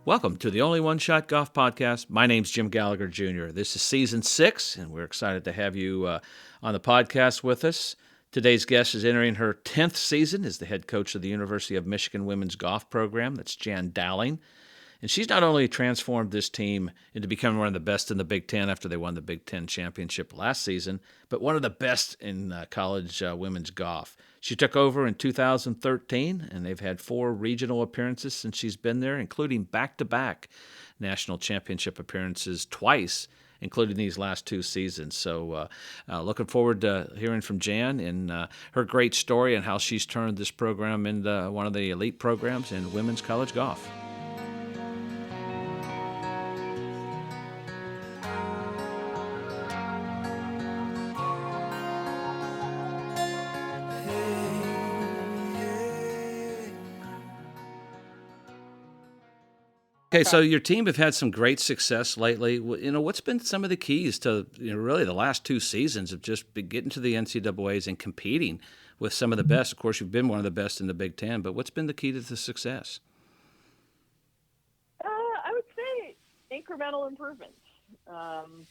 Welcome to the Only One Shot Golf Podcast. My name's Jim Gallagher Jr. This is Season 6, and we're excited to have you on the podcast with us. Today's guest is entering her 10th season as the head coach of the University of Michigan women's golf program. That's Jan Dowling. And she's not only transformed this team into becoming one of the best in the Big Ten after they won the Big Ten championship last season, but one of the best in college women's golf. She took over in 2013, and they've had 4 regional appearances since she's been there, including back-to-back national championship appearances twice, including these last 2 seasons. So looking forward to hearing from Jan and her great story and how she's turned this program into one of the elite programs in women's college golf. Okay, so your team have had some great success lately. You know, what's been some of the keys to really the last 2 seasons of just getting to the NCAAs and competing with some of the best? Of course, you've been one of the best in the Big Ten, but what's been the key to the success? I would say incremental improvements.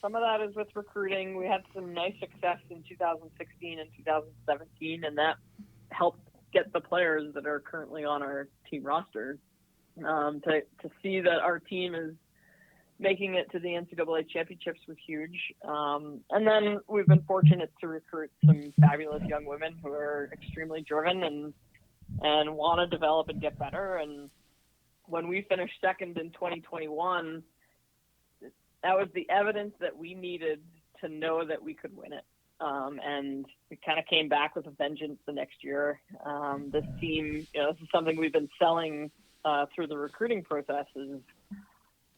Some of that is with recruiting. We had some nice success in 2016 and 2017, and that helped get the players that are currently on our team roster. To see that our team is making it to the NCAA Championships was huge. And then we've been fortunate to recruit some fabulous young women who are extremely driven and want to develop and get better. And when we finished second in 2021, that was the evidence that we needed to know that we could win it. And we kind of came back with a vengeance the next year. This team, this is something we've been selling through the recruiting process is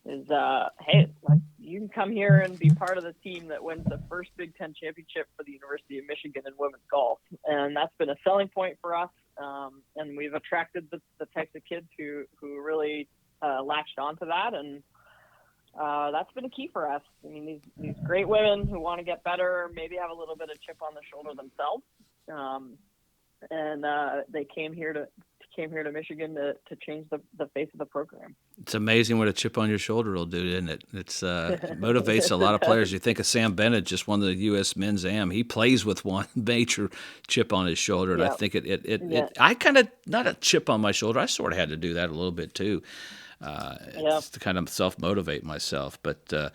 hey, like, you can come here and be part of the team that wins the first Big Ten championship for the University of Michigan in women's golf. And that's been a selling point for us. And we've attracted the types of kids who really latched onto that. And that's been a key for us. I mean, these great women who want to get better, maybe have a little bit of chip on the shoulder themselves. And they came here to Michigan to change the face of the program. It's amazing what a chip on your shoulder will do, isn't it? It motivates a lot of players. You think of Sam Bennett, just won the U.S. Men's Am. He plays with one major chip on his shoulder, and I think I kind of, not a chip on my shoulder, I sort of had to do that a little bit too. Just to kind of self-motivate myself. But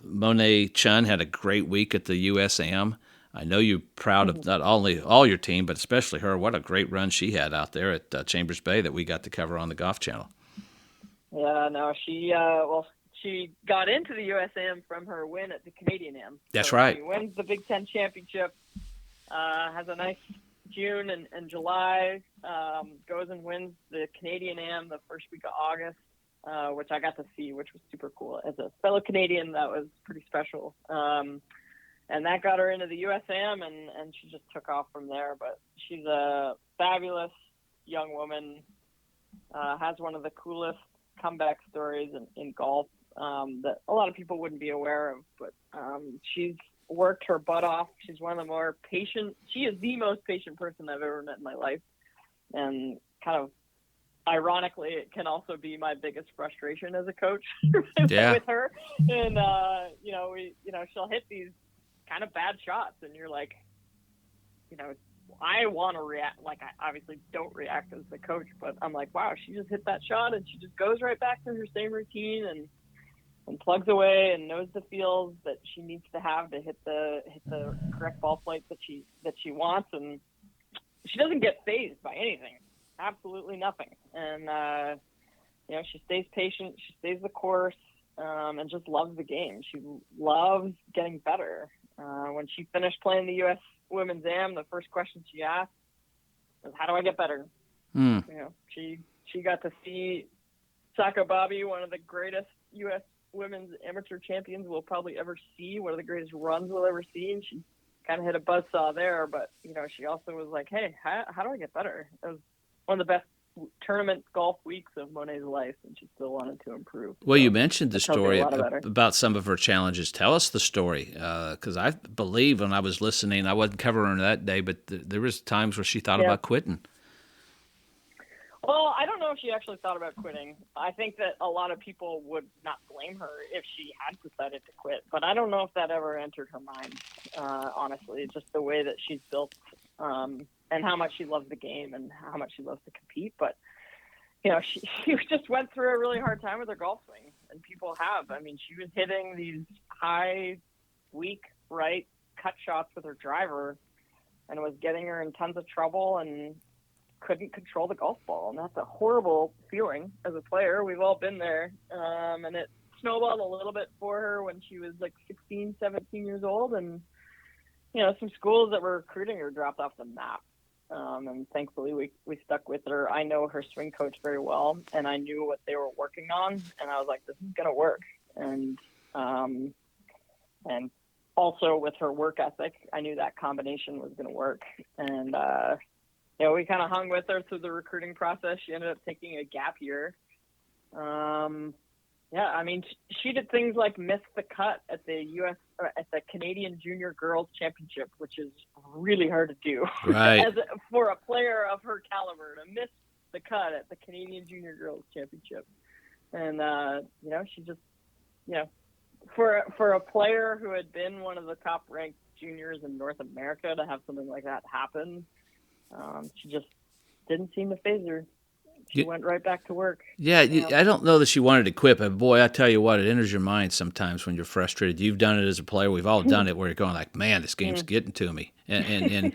Monet Chun had a great week at the U.S. Am. I know you're proud of not only all your team, but especially her. What a great run she had out there at Chambers Bay that we got to cover on the Golf Channel. Yeah, no, she got into the USAM from her win at the Canadian Am. That's right. She wins the Big Ten championship, has a nice June and July, goes and wins the Canadian Am the first week of August, which I got to see, which was super cool. As a fellow Canadian, that was pretty special. And that got her into the USAM, and she just took off from there. But she's a fabulous young woman, has one of the coolest comeback stories in golf that a lot of people wouldn't be aware of. But she's worked her butt off. She's one of the more patient. She is the most patient person I've ever met in my life. And kind of ironically, it can also be my biggest frustration as a coach with her. And, she'll hit these kind of bad shots, and you're like, I want to react. Like, I obviously don't react as the coach, but I'm like, wow, she just hit that shot, and she just goes right back to her same routine and plugs away and knows the feels that she needs to have to hit the correct ball flight that she wants, and she doesn't get fazed by anything, absolutely nothing. And she stays patient, she stays the course, and just loves the game. She loves getting better. When she finished playing the U.S. Women's Am, the first question she asked was, "How do I get better?" She got to see Saka Bobby, one of the greatest U.S. women's amateur champions we'll probably ever see, one of the greatest runs we'll ever see, and she kind of hit a buzzsaw there. But she also was like, "Hey, how do I get better?" It was one of the best tournament golf weeks of Monet's life, and she still wanted to improve. Well, you mentioned the story about some of her challenges. Tell us the story, because I believe when I was listening, I wasn't covering her that day, but there was times where she thought about quitting. Well, I don't know if she actually thought about quitting. I think that a lot of people would not blame her if she had decided to quit, but I don't know if that ever entered her mind, honestly, just the way that she's built, and how much she loves the game and how much she loves to compete. But, she just went through a really hard time with her golf swing, and people have. I mean, she was hitting these high, weak, right cut shots with her driver, and it was getting her in tons of trouble and couldn't control the golf ball. And that's a horrible feeling as a player. We've all been there. And it snowballed a little bit for her when she was like 16, 17 years old. And, some schools that were recruiting her dropped off the map. And thankfully we stuck with her. I know her swing coach very well, and I knew what they were working on. And I was like, this is going to work. And also with her work ethic, I knew that combination was going to work. And, we kind of hung with her through the recruiting process. She ended up taking a gap year. She did things like miss the cut at the Canadian Junior Girls Championship, which is really hard to do. Right. For a player of her caliber to miss the cut at the Canadian Junior Girls Championship. And, she just, for a player who had been one of the top ranked juniors in North America to have something like that happen, she just didn't seem to phase her. She went right back to work. Yeah, I don't know that she wanted to quit, but boy, I tell you what, it enters your mind sometimes when you're frustrated. You've done it as a player. We've all done it where you're going like, man, this game's getting to me. And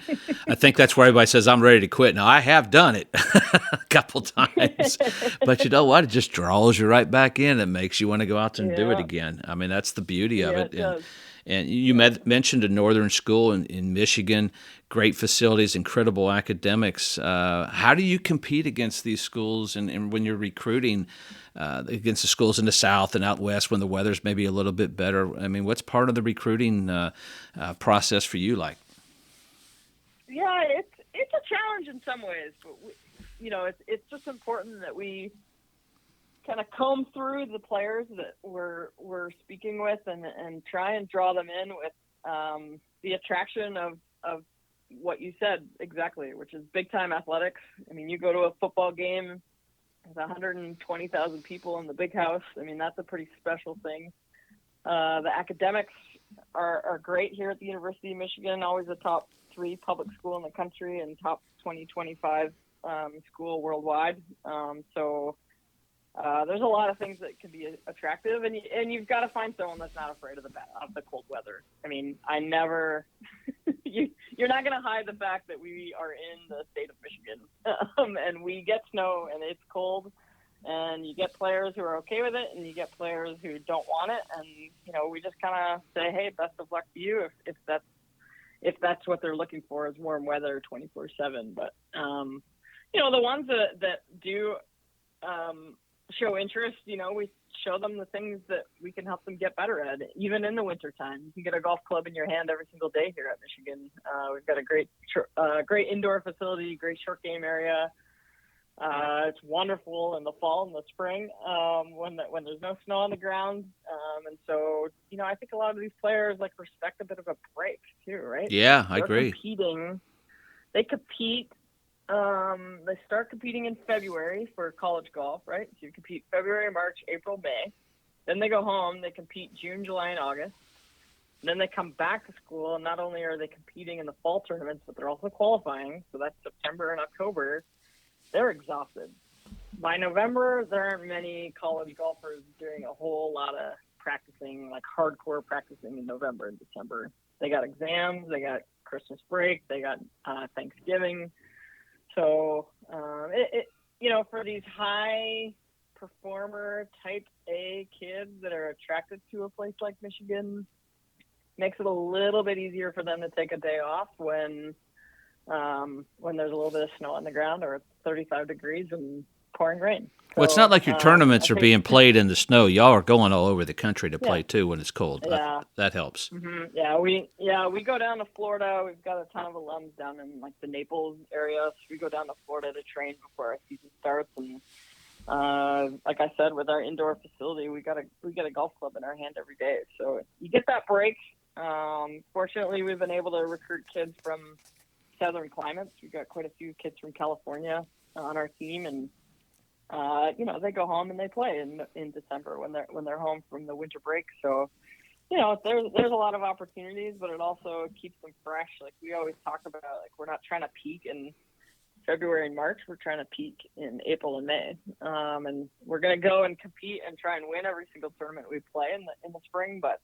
I think that's where everybody says, I'm ready to quit. Now, I have done it a couple times. But you know what? It just draws you right back in. It makes you want to go out and do it again. I mean, that's the beauty of it. It does. And you mentioned a northern school in Michigan, great facilities, incredible academics. How do you compete against these schools and when you're recruiting against the schools in the South and out West when the weather's maybe a little bit better? I mean, what's part of the recruiting process for you like? Yeah, it's a challenge in some ways, but it's just important that we kind of comb through the players that we're speaking with and try and draw them in with the attraction of what you said exactly, which is big time athletics. I mean, you go to a football game with 120,000 people in the big house. I mean, that's a pretty special thing. The academics are great here at the University of Michigan, always a top 3 public school in the country and top 2025 school worldwide. There's a lot of things that can be attractive, and you've got to find someone that's not afraid of the cold weather. I mean, you're not going to hide the fact that we are in the state of Michigan, and we get snow and it's cold, and you get players who are okay with it, and you get players who don't want it, and we just kind of say, hey, best of luck to you if that's what they're looking for is warm weather 24/7. But the ones that do show interest, we show them the things that we can help them get better at, even in the wintertime. You can get a golf club in your hand every single day here at Michigan. We've got a great indoor facility, great short game area. It's wonderful in the fall and the spring when there's no snow on the ground. And so, I think a lot of these players respect a bit of a break too, right? Yeah, I agree. They compete. They start competing in February for college golf, right? So you compete February, March, April, May. Then they go home. They compete June, July, and August. And then they come back to school, and not only are they competing in the fall tournaments, but they're also qualifying. So that's September and October. They're exhausted. By November, there aren't many college golfers doing a whole lot of practicing, hardcore practicing in November and December. They got exams. They got Christmas break. They got Thanksgiving. So, for these high performer type A kids that are attracted to a place like Michigan, makes it a little bit easier for them to take a day off when there's a little bit of snow on the ground or it's 35 degrees and pouring rain. Well, it's not like your tournaments are being played in the snow. Y'all are going all over the country to play too when it's cold. Yeah. That helps. Mm-hmm. We go down to Florida. We've got a ton of alums down in the Naples area. So we go down to Florida to train before our season starts. And like I said, with our indoor facility, we got a golf club in our hand every day. So you get that break. Fortunately, we've been able to recruit kids from southern climates. We've got quite a few kids from California on our team, and they go home and they play in December when they're home from the winter break. So, there's a lot of opportunities, but it also keeps them fresh. Like we always talk about, like we're not trying to peak in February and March. We're trying to peak in April and May, and we're going to go and compete and try and win every single tournament we play in the spring. But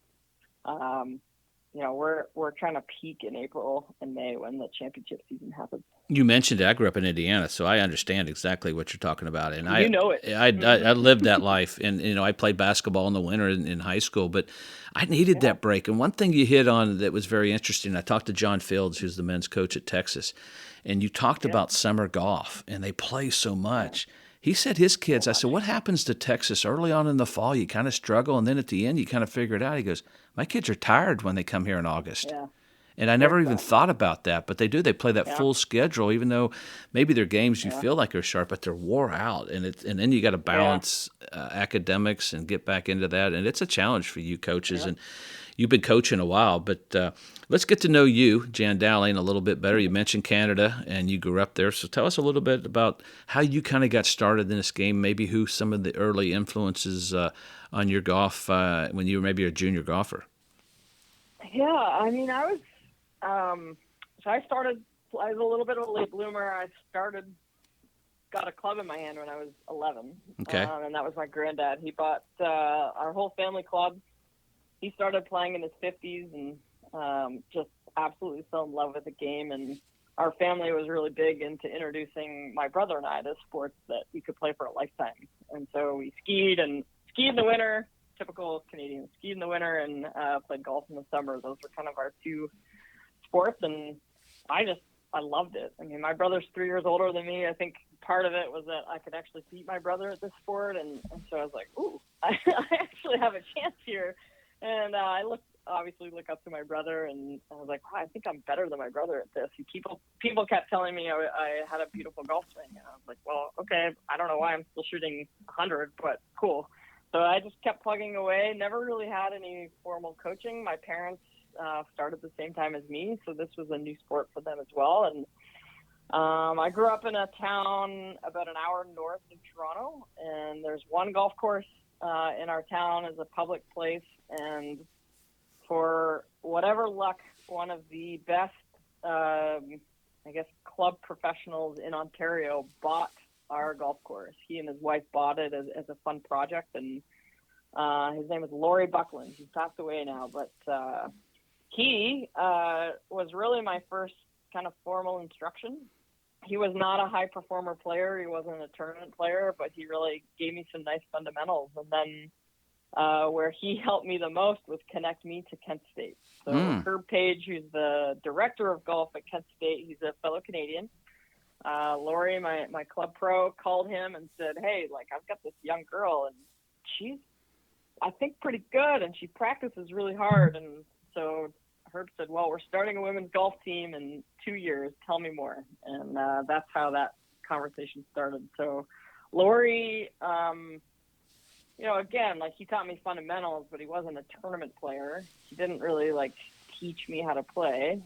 we're trying to peak in April and May when the championship season happens. You mentioned it. I grew up in Indiana, so I understand exactly what you're talking about. And you know it. I lived that life. And, I played basketball in the winter in high school, but I needed that break. And one thing you hit on that was very interesting, I talked to John Fields, who's the men's coach at Texas, and you talked about summer golf, and they play so much. He said his kids, I said, what happens to Texas early on in the fall? You kind of struggle, and then at the end, you kind of figure it out. He goes, my kids are tired when they come here in August. Yeah. And I never even thought about that, but they do. They play that full schedule, even though maybe their games you feel like are sharp, but they're wore out. And then you got to balance academics and get back into that. And it's a challenge for you coaches. And you've been coaching a while, but let's get to know you, Jan Dowling, a little bit better. You mentioned Canada, and you grew up there. So tell us a little bit about how you kind of got started in this game, maybe who some of the early influences on your golf when you were maybe a junior golfer. Yeah, I mean, so I was a little bit of a late bloomer. I got a club in my hand when I was 11. Okay. And that was my granddad. He bought our whole family club. He started playing in his 50s and just absolutely fell in love with the game. And our family was really big into introducing my brother and I to sports that we could play for a lifetime. And so we skied in the winter, typical Canadian, skied in the winter, and played golf in the summer. Those were kind of our two sports, and I loved it. I mean, my brother's 3 years older than me. I think part of it was that I could actually beat my brother at this sport, and so I was like, ooh, I actually have a chance here. And I obviously look up to my brother, and I was like, wow, I think I'm better than my brother at this. And people kept telling me I had a beautiful golf swing, and I was like, well, okay, I don't know why I'm still shooting 100, but cool. So I just kept plugging away, never really had any formal coaching. My parents started the same time as me, so this was a new sport for them as well. And I grew up in a town about an hour north of Toronto, and there's one golf course in our town as a public place. And for whatever luck, one of the best, club professionals in Ontario bought our golf course. He and his wife bought it as a fun project, and his name is Laurie Buckland. He's passed away now, but he was really my first kind of formal instruction. He was not a high performer player. He wasn't a tournament player, but he really gave me some nice fundamentals. And then where he helped me the most was connect me to Kent State. So Herb Page, who's the director of golf at Kent State, he's a fellow Canadian. Laurie, my club pro, called him and said, hey, like, I've got this young girl, and she's, I think, pretty good, and she practices really hard. And so Herb said, well, we're starting a women's golf team in 2 years. Tell me more. And that's how that conversation started. So Laurie, again, like, he taught me fundamentals, but he wasn't a tournament player. He didn't really, teach me how to play.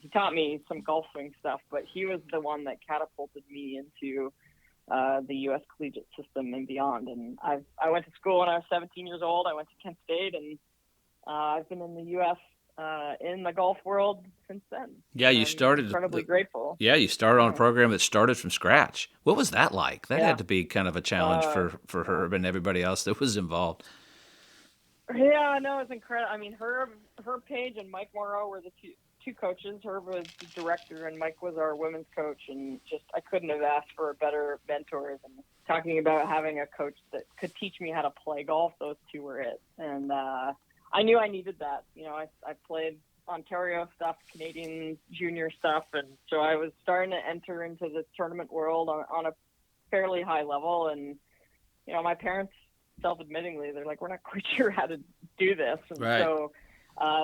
He taught me some golf swing stuff, but he was the one that catapulted me into the U.S. collegiate system and beyond. And I went to school when I was 17 years old. I went to Kent State, and I've been in the U.S. In the golf world since then. Yeah, you started incredibly grateful. Yeah, you started on a program that started from scratch. What was that like? That had to be kind of a challenge for Herb and everybody else that was involved. Yeah, no, it's incredible. I mean, Herb Page and Mike Morrow were the two coaches. Herb was the director, and Mike was our women's coach. And just, I couldn't have asked for better mentors. And talking about having a coach that could teach me how to play golf, those two were it. And I knew I needed that. I played Ontario stuff, Canadian junior stuff, and so I was starting to enter into the tournament world on a fairly high level. And my parents, self-admittingly, they're like, we're not quite sure how to do this. And so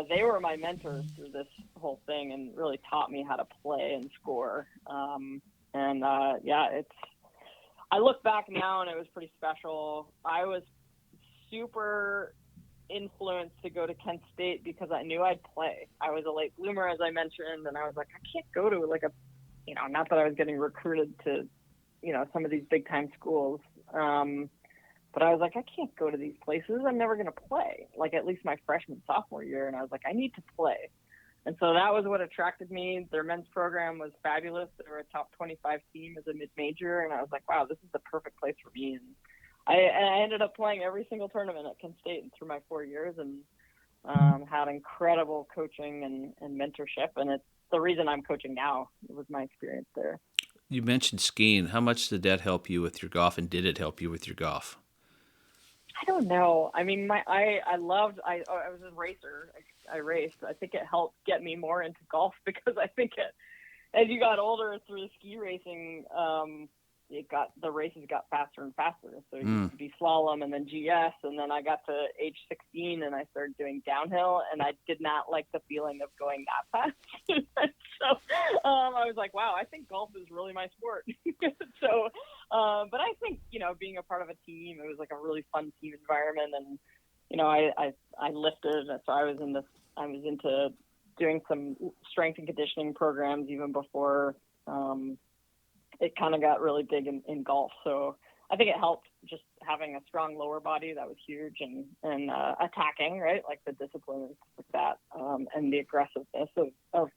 they were my mentors through this whole thing and really taught me how to play and score. I look back now, and it was pretty special. I was super influenced to go to Kent State because I knew I'd play. I was a late bloomer, as I mentioned, and I was like, I can't go to not that I was getting recruited to, some of these big time schools. But I was like, I can't go to these places. I'm never going to play, like at least my freshman, sophomore year. And I was like, I need to play. And so that was what attracted me. Their men's program was fabulous. They were a top 25 team as a mid-major. And I was like, wow, this is the perfect place for me. And I ended up playing every single tournament at Kent State through my 4 years, and had incredible coaching and mentorship. And it's the reason I'm coaching now. It was my experience there. You mentioned skiing. How much did that help you with your golf, and did it help you with your golf? I don't know. I mean, I was a racer. I raced. I think it helped get me more into golf because I think as you got older through the ski racing, the races got faster and faster. So it used to be slalom and then GS, and then I got to age 16 and I started doing downhill, and I did not like the feeling of going that fast. So I was like, wow, I think golf is really my sport. So, but I think, being a part of a team, it was like a really fun team environment, and I lifted, so I was into doing some strength and conditioning programs even before it kind of got really big in golf. So I think it helped just having a strong lower body. That was huge, and attacking, right? Like the discipline and stuff like that. And the aggressiveness of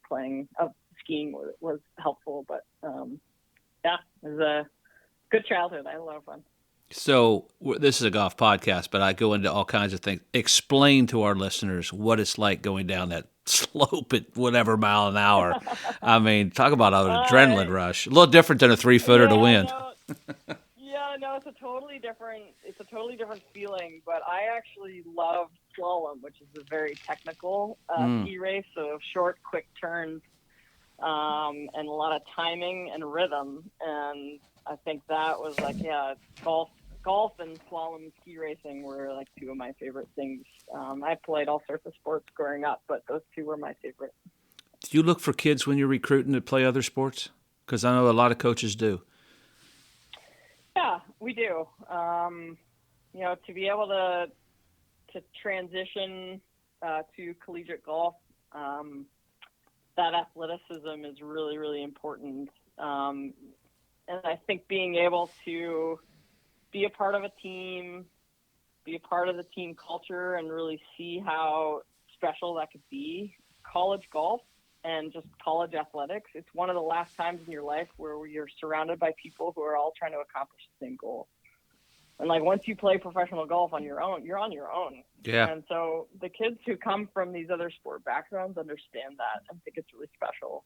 skiing was helpful. But yeah, it was a good childhood. I had a lot of fun. So this is a golf podcast, but I go into all kinds of things. Explain to our listeners what it's like going down that slope at whatever mile an hour. I mean, talk about an adrenaline rush. A little different than a 3-footer to win. No, it's a totally different feeling. But I actually love slalom, which is a very technical ski race, so short, quick turns, and a lot of timing and rhythm. And I think that was like, golf and slalom ski racing were like two of my favorite things. I played all sorts of sports growing up, but those two were my favorite. Do you look for kids when you're recruiting to play other sports? Because I know a lot of coaches do. Yeah, we do. To be able to transition to collegiate golf, that athleticism is really, really important. And I think being able to be a part of a team, be a part of the team culture, and really see how special that could be. College golf and just college athletics, it's one of the last times in your life where you're surrounded by people who are all trying to accomplish the same goal. And like once you play professional golf on your own, you're on your own. Yeah. And so the kids who come from these other sport backgrounds understand that and think it's really special.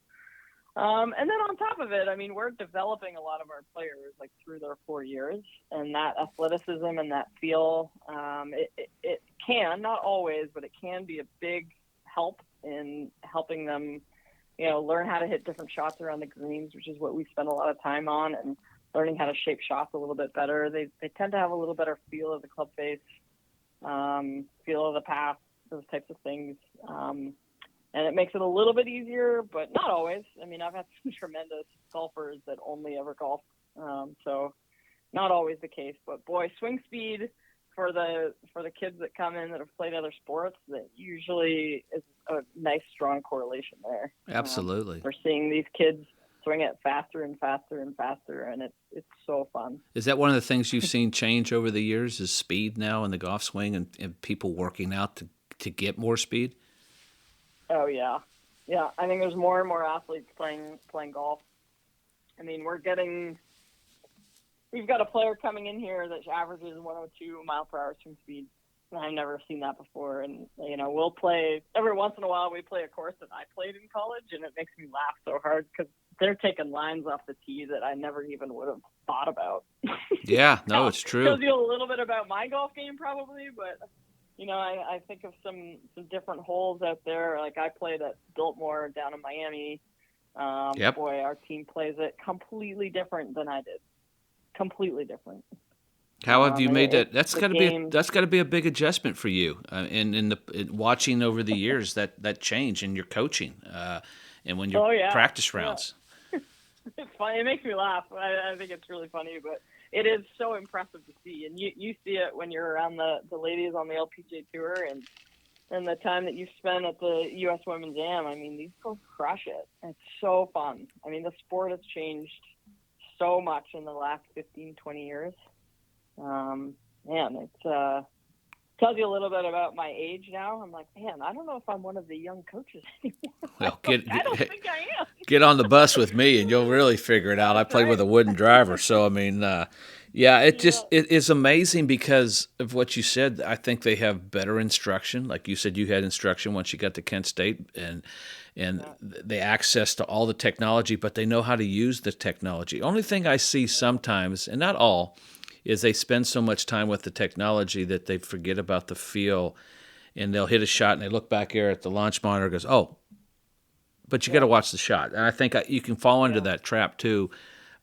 And then on top of it, I mean, we're developing a lot of our players like through their 4 years, and that athleticism and that feel, it can, not always, but it can be a big help in helping them, learn how to hit different shots around the greens, which is what we spend a lot of time on, and learning how to shape shots a little bit better. They tend to have a little better feel of the club face, feel of the path, those types of things. And it makes it a little bit easier, but not always. I mean, I've had some tremendous golfers that only ever golf, so not always the case. But boy, swing speed for the kids that come in that have played other sports, that usually is a nice, strong correlation there. Absolutely. We're seeing these kids swing it faster and faster and faster, and it's so fun. Is that one of the things you've seen change over the years? Is speed now in the golf swing, and people working out to get more speed? Oh yeah. I think there's more and more athletes playing golf. I mean, we've got a player coming in here that averages 102 mile per hour swing speed. I've never seen that before. And we'll play every once in a while. We play a course that I played in college, and it makes me laugh so hard because they're taking lines off the tee that I never even would have thought about. Yeah, no, it's true. Tells you a little bit about my golf game probably, but. I think of some different holes out there. Like I played at Biltmore down in Miami. Yep. Boy, our team plays it completely different than I did. Completely different. How have you made that? That's got to be a big adjustment for you. In watching over the years that change in your coaching, and when your practice rounds. Yeah. It's funny. It makes me laugh. I think it's really funny, but. It is so impressive to see, and you see it when you're around the ladies on the LPGA Tour, and the time that you spend at the U.S. Women's Am. I mean, these girls crush it. It's so fun. I mean, the sport has changed so much in the last 15, 20 years. Man, it tells you a little bit about my age now. I'm like, man, I don't know if I'm one of the young coaches anymore. Well, I don't think I am. get on the bus with me, and you'll really figure it out. I That's played with right. a wooden driver, so I mean, yeah, it Yeah. it is amazing because of what you said. I think they have better instruction. Like you said, you had instruction once you got to Kent State, and Yeah. the access to all the technology, but they know how to use the technology. Only thing I see sometimes, and not all, is they spend so much time with the technology that they forget about the feel, and they'll hit a shot and they look back here at the launch monitor and goes, oh, but you got to Yeah. watch the shot. And I think you can fall into Yeah. that trap too,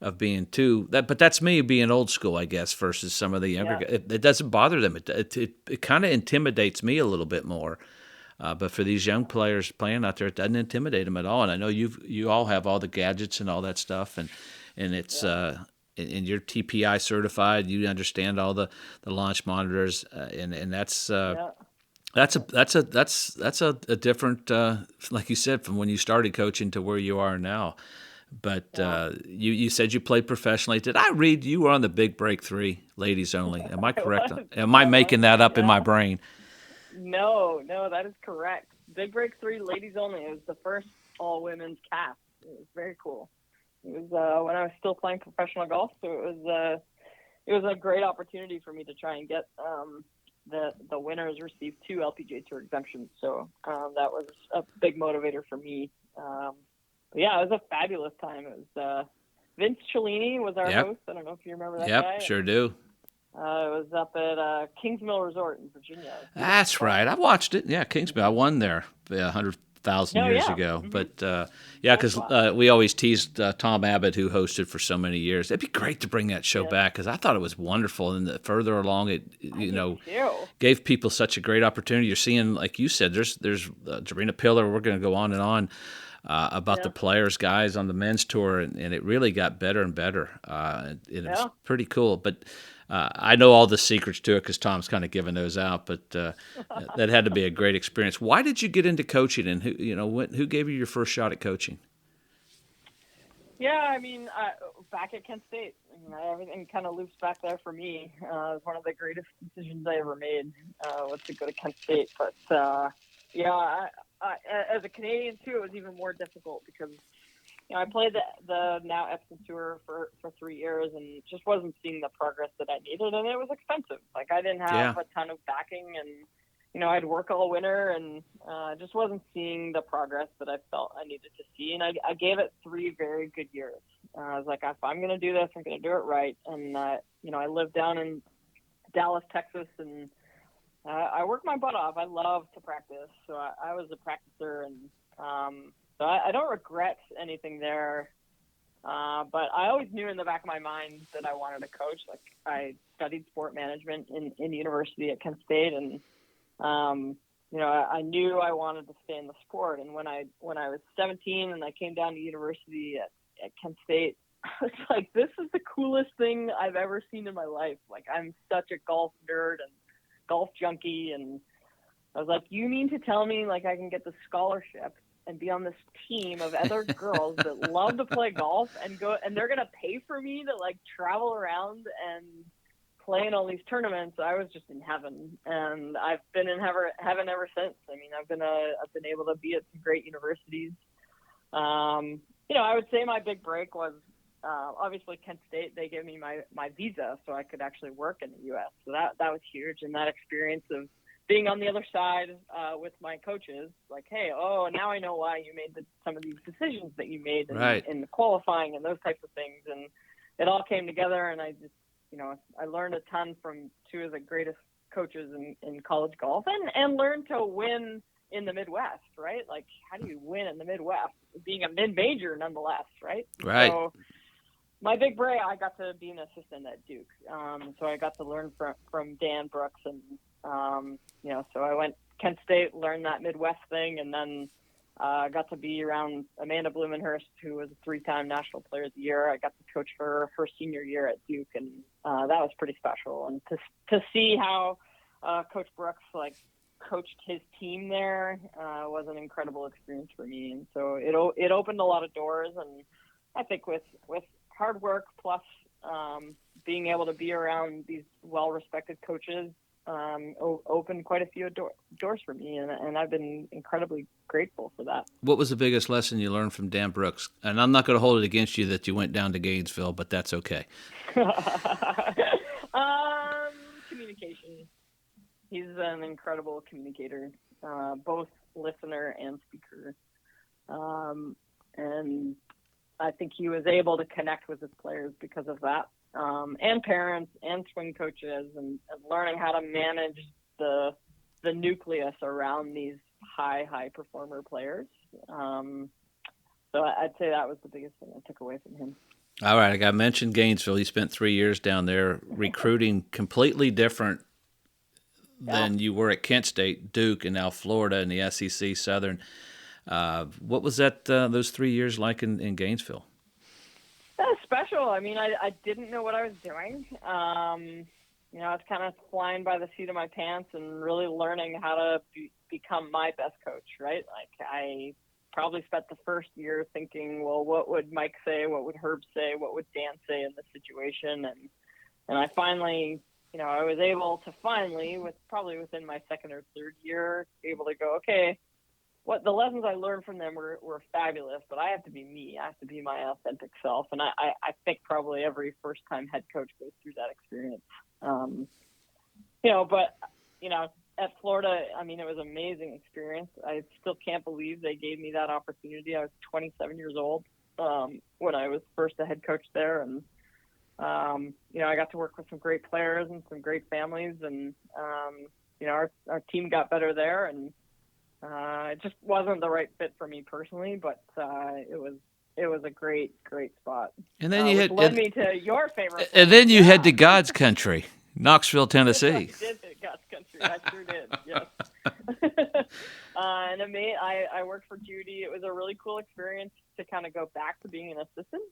of being too that. But that's me being old school, I guess, versus some of the younger Yeah. guys. It doesn't bother them. It kind of intimidates me a little bit more. But for these young players playing out there, it doesn't intimidate them at all. And I know you all have all the gadgets and all that stuff, and it's Yeah. and you're TPI certified. You understand all the launch monitors, and Yeah. that's a different, like you said, from when you started coaching to where you are now. But Yeah. you said you played professionally. Did I read you were on the Big Break 3, ladies only? Am I I correct? was. Am I I was. making that up in Yeah. my brain? No, that is correct. Big Break 3, ladies only. It was the first all women's cast. It was very cool. It was when I was still playing professional golf, so it was a great opportunity for me to try and get the winners received 2 LPGA Tour exemptions. So that was a big motivator for me. But yeah, it was a fabulous time. It was Vince Cellini was our Yep. host. I don't know if you remember that Yep. guy. Sure do. It was up at Kings Mill Resort in Virginia. Beautiful That's spot. right. I watched it. Yeah, Kingsbury. I won there 100,000 Oh years yeah. ago. Mm-hmm. But yeah, Cool because spot. we always teased Tom Abbott, who hosted for so many years. It'd be great to bring that show Yeah. back because I thought it was wonderful. And the further along, it I do too. gave people such a great opportunity. You're seeing, like you said, there's Jarena Pillar. We're going to go on and on about Yeah. the players, guys on the men's tour, and it really got better and better. And it was Yeah. pretty cool. But I know all the secrets to it because Tom's kind of given those out. But that had to be a great experience. Why did you get into coaching, and who gave you your first shot at coaching? Yeah, I mean, back at Kent State, everything kind of loops back there for me. It was one of the greatest decisions I ever made was to go to Kent State. But yeah, I, as a Canadian too, it was even more difficult because I played the now Epson Tour for 3 years and just wasn't seeing the progress that I needed, and it was expensive. Like I didn't have a ton of backing, and I'd work all winter and just wasn't seeing the progress that I felt I needed to see. And I gave it 3 very good years. I was like, if I'm going to do this, I'm going to do it right. And, I lived down in Dallas, Texas, and I worked my butt off. I love to practice. So I was a practicer, and so I don't regret anything there. But I always knew in the back of my mind that I wanted to coach. Like I studied sport management in university at Kent State, and I knew I wanted to stay in the sport. And when I was 17 and I came down to university at Kent State, I was like, this is the coolest thing I've ever seen in my life. Like I'm such a golf nerd and golf junkie. And I was like, you mean to tell me like I can get the scholarship and be on this team of other girls that love to play golf and they're going to pay for me to like travel around and play in all these tournaments? I was just in heaven, and I've been in heaven ever since. I mean, I've been able to be at some great universities. I would say my big break was obviously Kent State. They gave me my visa so I could actually work in the U.S. So that was huge, and that experience of being on the other side with my coaches, like, hey, now I know why you made some of these decisions that you made in the qualifying and those types of things, and it all came together, and I just I learned a ton from 2 of the greatest coaches in college golf and learned to win in the Midwest, right? Like, how do you win in the Midwest? Being a mid-major nonetheless, right? Right. So my big break, I got to be an assistant at Duke. So I got to learn from Dan Brooks and, so I went Kent State, learned that Midwest thing, and then got to be around Amanda Blumenhurst, who was a 3-time National Player of the Year. I got to coach for her senior year at Duke, and that was pretty special. And to see how Coach Brooks coached his team there was an incredible experience for me. And so it opened a lot of doors. And I think with hard work plus being able to be around these well-respected coaches opened quite a few doors for me, and I've been incredibly grateful for that. What was the biggest lesson you learned from Dan Brooks? And I'm not going to hold it against you that you went down to Gainesville, but that's okay. Communication. He's an incredible communicator, both listener and speaker. And I think he was able to connect with his players because of that, and parents and swing coaches, and learning how to manage the nucleus around these high performer players. So I'd say that was the biggest thing I took away from him. All right, I got mentioned Gainesville. You spent 3 years down there recruiting completely different than you were at Kent State, Duke, and now Florida and the SEC Southern. What was that those 3 years like in Gainesville? That was special. I mean, I didn't know what I was doing. I was kind of flying by the seat of my pants and really learning how to become my best coach, right? Like, I probably spent the first year thinking, well, what would Mike say? What would Herb say? What would Dan say in this situation? And I finally, I was able to probably within my second or third year, able to go, okay, what the lessons I learned from them were fabulous, but I have to be me. I have to be my authentic self. And I think probably every first-time head coach goes through that experience. At Florida, I mean, it was an amazing experience. I still can't believe they gave me that opportunity. I was 27 years old when I was first a head coach there. And, I got to work with some great players and some great families. And, our team got better there. And it just wasn't the right fit for me personally, but it was a great spot. And then you led me to your favorite. And then you head to God's country, Knoxville, Tennessee. I did hit God's country. I sure did. Yes. And I worked for Judy. It was a really cool experience to kind of go back to being an assistant.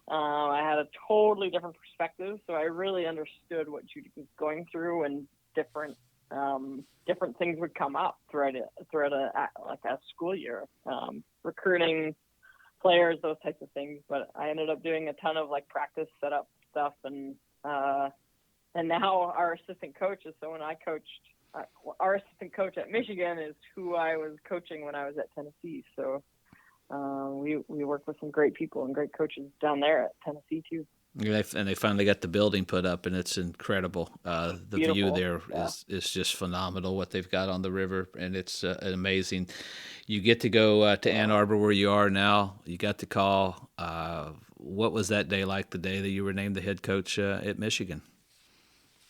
I had a totally different perspective, so I really understood what Judy was going through, and different things would come up throughout a school year, recruiting players, those types of things. But I ended up doing a ton of practice setup stuff, and now our assistant coach is someone I coached. Our assistant coach at Michigan is who I was coaching when I was at Tennessee. So we work with some great people and great coaches down there at Tennessee too. And they finally got the building put up, and it's incredible. The Beautiful. view there is just phenomenal, what they've got on the river, and it's amazing. You get to go to Ann Arbor, where you are now. You got to call. What was that day like, the day that you were named the head coach at Michigan?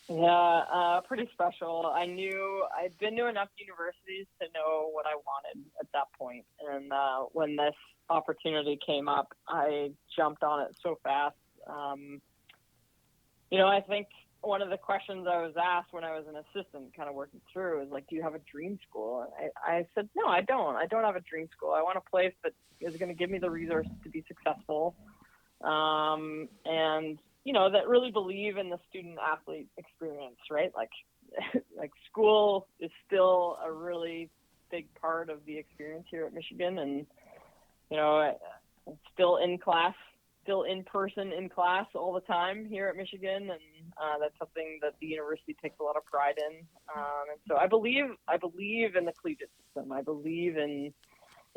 Yeah, pretty special. I'd been to enough universities to know what I wanted at that point. And when this opportunity came up, I jumped on it so fast. I think one of the questions I was asked when I was an assistant kind of working through is do you have a dream school? And I said, no, I don't. I don't have a dream school. I want a place that is going to give me the resources to be successful. And that really believe in the student athlete experience, right? Like school is still a really big part of the experience here at Michigan. And, I'm still in class, still in person in class all the time here at Michigan. And, that's something that the university takes a lot of pride in. And so I believe in the collegiate system. I believe in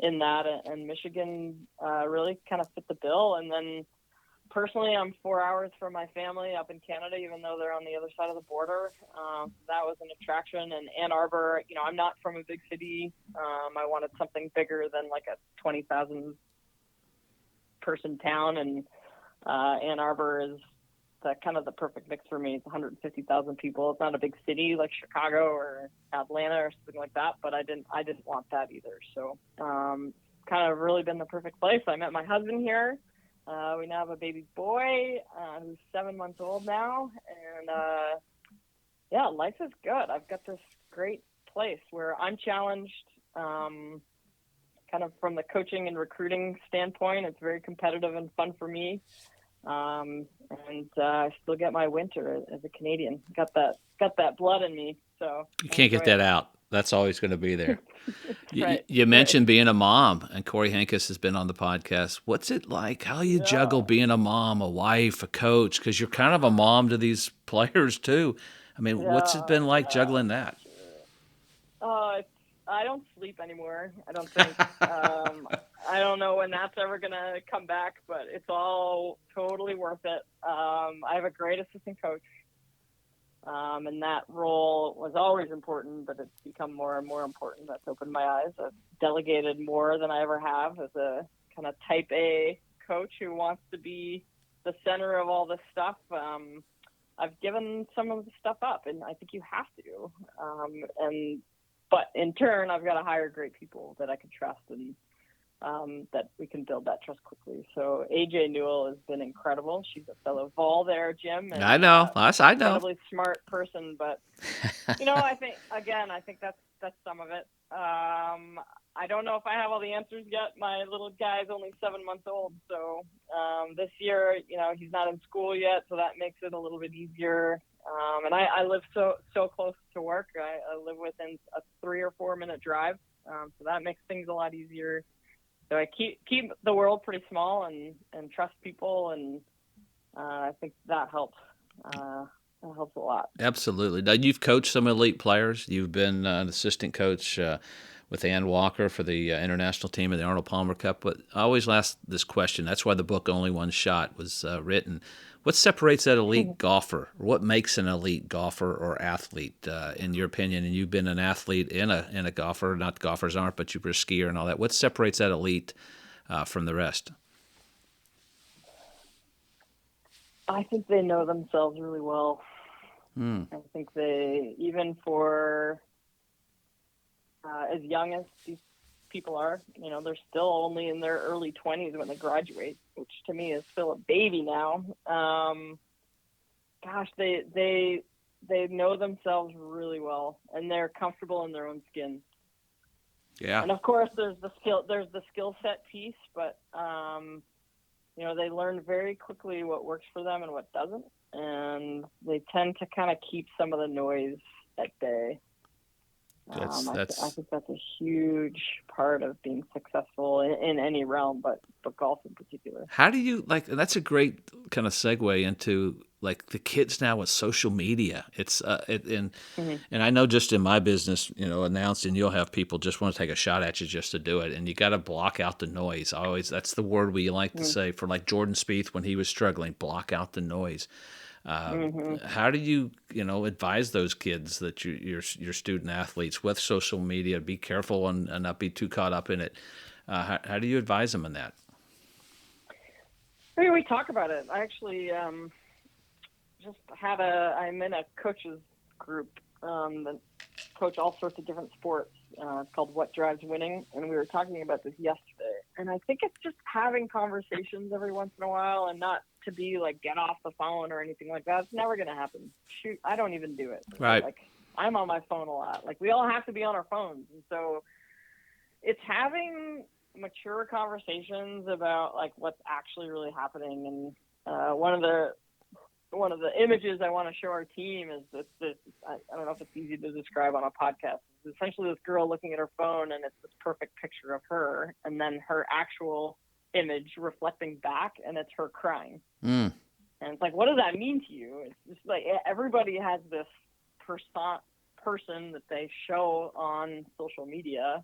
that, and Michigan, really kind of fit the bill. And then, personally, I'm 4 hours from my family up in Canada, even though they're on the other side of the border. That was an attraction. And Ann Arbor, I'm not from a big city. I wanted something bigger than a 20,000 person town. And Ann Arbor is kind of the perfect mix for me. It's 150,000 people. It's not a big city like Chicago or Atlanta or something like that, but I didn't want that either. So kind of really been the perfect place. I met my husband here. We now have a baby boy who's 7 months old now. And, life is good. I've got this great place where I'm challenged kind of from the coaching and recruiting standpoint. It's very competitive and fun for me. And I still get my winter as a Canadian. Got that blood in me. So you can't get that out. That's always going to be there. Right. You mentioned being a mom, and Corey Hankus has been on the podcast. What's it like? How you juggle Yeah. being a mom, a wife, a coach? Because you're kind of a mom to these players too. I mean, what's it Yeah. been like Yeah. juggling that? For sure. I don't sleep anymore. I don't think. I don't know when that's ever gonna come back, but it's all totally worth it. I have a great assistant coach, and that role was always important, but it's become more and more important. That's opened my eyes. I've delegated more than I ever have as a kind of type A coach who wants to be the center of all this stuff. I've given some of the stuff up, and I think you have to. But in turn, I've got to hire great people that I can trust and that we can build that trust quickly. So AJ Newell has been incredible. She's a fellow Vol there, Jim. And, I know. I know. incredibly smart person, but I think that's some of it. I don't know if I have all the answers yet. My little guy's only 7 months old, so this year, he's not in school yet, so that makes it a little bit easier. And I live so close to work. I live within a 3 or 4 minute drive, so that makes things a lot easier. So I keep the world pretty small and trust people, and I think that helps. That helps a lot. Absolutely. Now, you've coached some elite players. You've been an assistant coach with Ann Walker for the international team in the Arnold Palmer Cup. But I always ask this question. That's why the book Only One Shot was written. What separates that elite golfer? What makes an elite golfer or athlete, in your opinion? And you've been an athlete and a golfer. Not golfers aren't, but you were a skier and all that. What separates that elite from the rest? I think they know themselves really well. I think they, even for as young as these people are, they're still only in their early 20s when they graduate, which to me is still a baby now. They know themselves really well, and they're comfortable in their own skin. Yeah. And of course, there's the skill set piece, but they learn very quickly what works for them and what doesn't, and they tend to kind of keep some of the noise at bay. I think that's a huge part of being successful in any realm, but golf in particular. How do you that's a great kind of segue into the kids now with social media. It's and I know just in my business, announced, and you'll have people just want to take a shot at you just to do it, and you got to block out the noise. That's the word we like to say for Jordan Spieth when he was struggling, block out the noise. How do you advise those kids that your student athletes with social media, be careful and not be too caught up in it? How do you advise them in that? I mean, we talk about it. I actually I'm in a coaches group that coach all sorts of different sports. It's called What Drives Winning, and we were talking about this yesterday. And I think it's just having conversations every once in a while, and not to be get off the phone or anything like that. It's never going to happen. Shoot, I don't even do it. Right. I'm on my phone a lot. We all have to be on our phones, and so it's having mature conversations about what's actually really happening. And one of the images I want to show our team is this I don't know if it's easy to describe on a podcast. It's essentially this girl looking at her phone, and it's this perfect picture of her, and then her actual image reflecting back, and it's her crying. And it's what does that mean to you? It's just everybody has this person that they show on social media,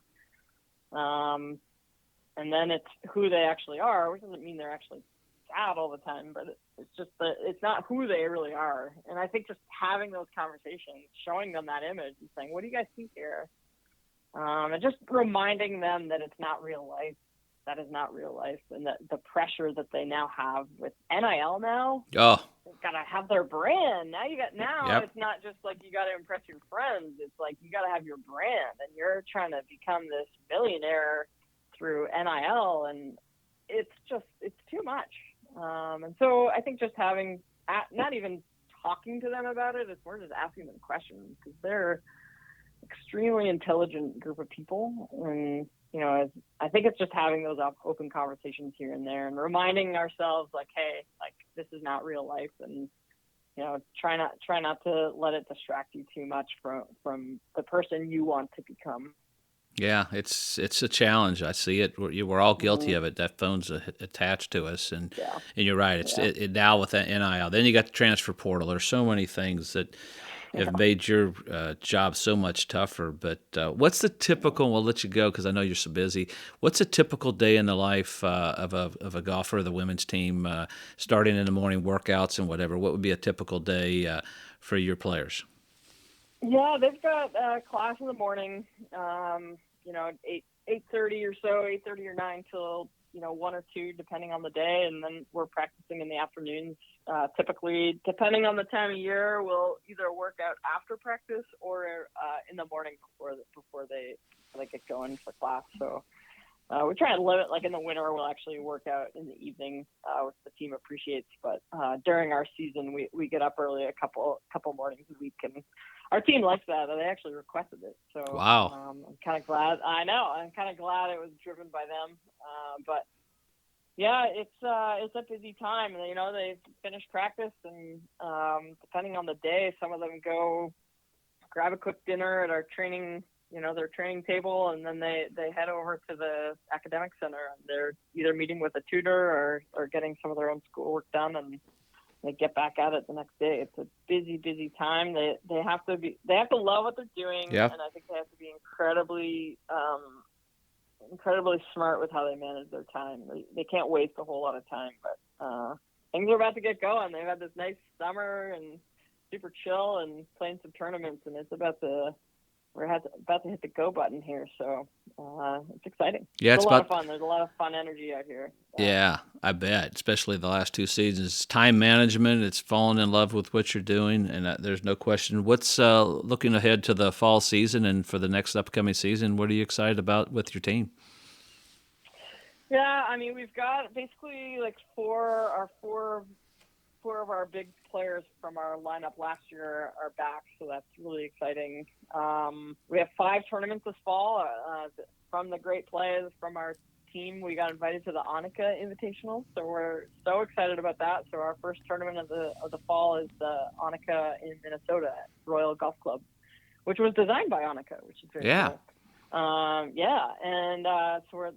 and then it's who they actually are, which doesn't mean they're actually sad all the time, but it's just that it's not who they really are. And I think just having those conversations, showing them that image and saying, what do you guys think here? And just reminding them that it's not real life. That is not real life. And that the pressure that they now have with NIL now, they've got to have their brand. Yep. It's not just you got to impress your friends. It's you got to have your brand, and you're trying to become this millionaire through NIL, and it's too much. And so I think just not even talking to them about it, it's more just asking them questions, because they're extremely intelligent group of people. And, I think it's just having those open conversations here and there, and reminding ourselves hey, this is not real life. And try not to let it distract you too much from the person you want to become. Yeah, it's a challenge. I see it. We're all guilty Mm-hmm. of it. That phone's attached to us, and Yeah. you're right. It now with that NIL. Then you got the transfer portal. There's so many things that have made your job so much tougher. But what's the typical? We'll let you go because I know you're so busy. What's a typical day in the life of a golfer of the women's team, starting in the morning workouts and whatever? What would be a typical day for your players? Yeah, they've got class in the morning. 8:30 or so, 8:30 or 9 till 1 or 2, depending on the day, and then we're practicing in the afternoons. Typically, depending on the time of year, we'll either work out after practice or in the morning before they get going for class. So we try and limit. Like in the winter, we'll actually work out in the evening, which the team appreciates. But during our season, we get up early a couple mornings a week, and our team likes that. They actually requested it. So Wow. I'm kind of glad. I know. I'm kind of glad it was driven by them. But yeah, it's a busy time. They finish practice, and depending on the day, some of them go grab a quick dinner at our training, their training table, and then they head over to the academic center, and they're either meeting with a tutor or getting some of their own schoolwork done, and they get back at it the next day. It's a busy time. They have to love what they're doing, Yeah. and I think they have to be incredibly smart with how they manage their time. They can't waste a whole lot of time, but things are about to get going. They've had this nice summer and super chill and playing some tournaments, and we're about to hit the go button here. So it's exciting. Yeah, it's a lot of fun. There's a lot of fun energy out here. Yeah, I bet. Especially the last 2 seasons, time management. It's fallen in love with what you're doing, and there's no question. What's looking ahead to the fall season and for the next upcoming season? What are you excited about with your team? Yeah, I mean, we've got basically like four of our big players from our lineup last year are back, so that's really exciting. We have 5 tournaments this fall. From the great plays from our team, we got invited to the Annika Invitational, so we're so excited about that. So our first tournament of the fall is the Annika in Minnesota at Royal Golf Club, which was designed by Annika, which is very cool. So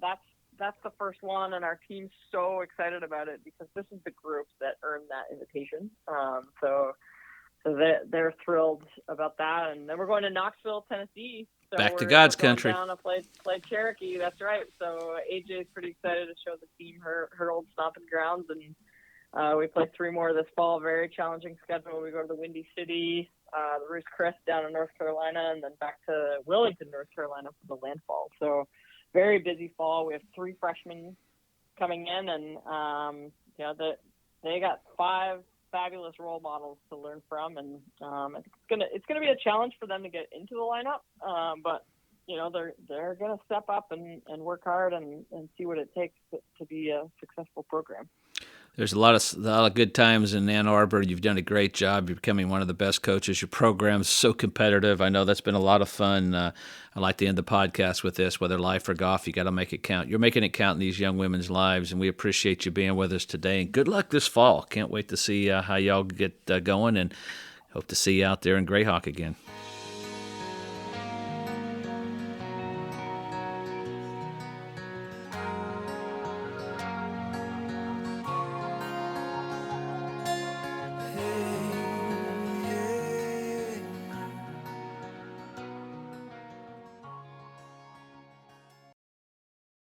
that's the first one, and our team's so excited about it because this is the group that earned that invitation. So they're thrilled about that, and then we're going to Knoxville, Tennessee. So back to God's going country. Down to play Cherokee. That's right. So AJ's pretty excited to show the team her old stomping grounds, and we play 3 more this fall. Very challenging schedule. We go to the Windy City, the Ruth's Chris down in North Carolina, and then back to Wilmington, North Carolina for the landfall. So very busy fall. We have 3 freshmen coming in, and they got 5 fabulous role models to learn from, and I think it's gonna be a challenge for them to get into the lineup. But they're gonna step up and work hard and see what it takes to be a successful program. There's a lot of good times in Ann Arbor. You've done a great job. You're becoming one of the best coaches. Your program's so competitive. I know that's been a lot of fun. I like to end the podcast with this: whether life or golf, you got to make it count. You're making it count in these young women's lives, and we appreciate you being with us today. And good luck this fall. Can't wait to see how y'all get going, and hope to see you out there in Greyhawk again.